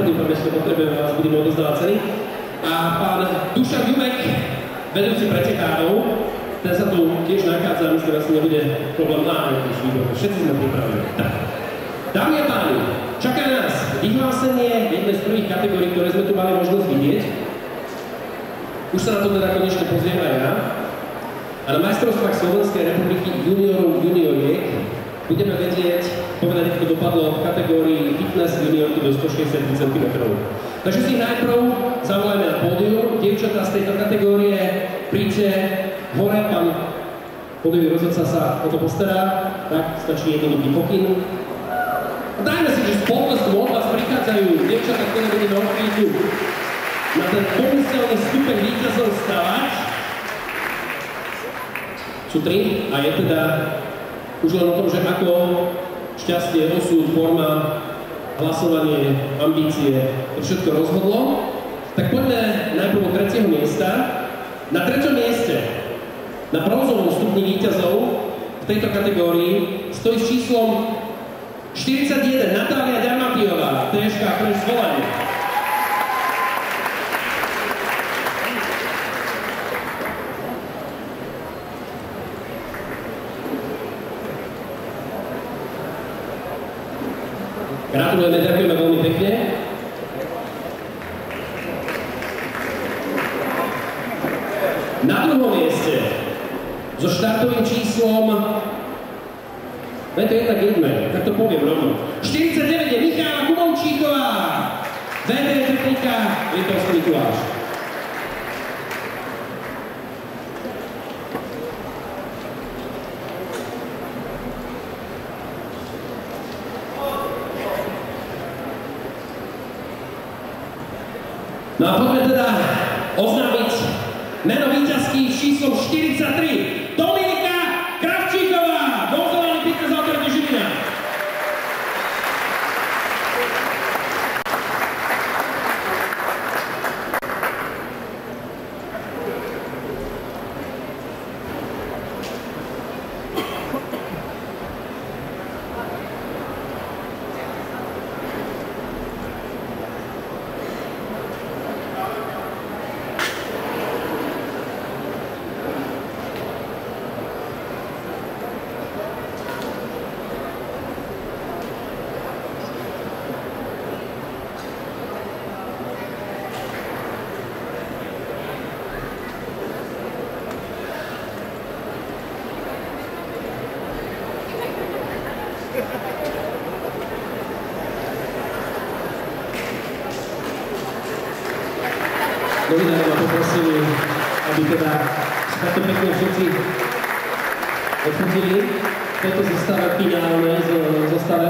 pódium, ešte potrebujeme vás, budeme odozdávať ceny. A pán Dušan Jubek, vedúci pretekárov, ten sa tu tiež nachádza, myslím, že asi nebude problém. Všetci sme pripravení. Tak. Dámy a páni, čaká nás vyhlásenie jednej z prvých kategórií, ktoré sme tu mali možnosť vidieť. Už sa na to teda konečne pozriem aj ja. A na majstrovstvách Slovenskej republiky juniorov junioriek budeme vedieť, povedať, ako dopadlo v kategórii fitness juniorky do 160 cm. Takže si najprv zavolajme na pódium. Dievčatá z tejto kategórie, príďte hore, pán pódiový rozhodca sa o to postará. Tak, stačí jednoduchý pokyn. A dajme si, že s potleskom od vás prichádzajú dievčatá, ktoré budeme o chvíľu na ten pomyselný stupeň víťazov stavať. Sú 3 a je teda už len o tom, že ako šťastie, osud, forma, hlasovanie, ambície, to všetko rozhodlo. Tak poďme najprv od 3. miesta. Na 3. mieste, na bronzovom stupni víťazov v tejto kategórii stojí s číslom 41 Natália Ďarmatijová, TŠK Fresh Volanie. Gratulujeme, ďakujeme veľmi pekne. Na 2. mieste so štartovým číslom, to je jednak jedné, tak to poviem rovno. 49 je Michála Kumovčíková, VTR technika, Litovský Mikuláš. No a poďme teda oznámiť meno víťazky s číslom 43. Dominika Kravčíková, bronzovaný fitness autority Žilina. Novinári ma poprosili, aby teda takto pekne všetci odfotili v tejto zostave finálnej zostave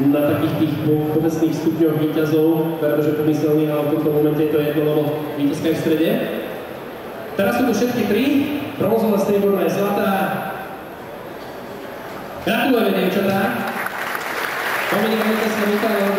na takých tých povestných stupňoch víťazov, verme, že pomyselný, ale v tomto momente je to jedno, lebo víťazka je v strede. Teraz sú tu všetky 3, bronzová, strieborná je zlatá. Gratulujeme, dievčatá. Dominika víťazka, Michála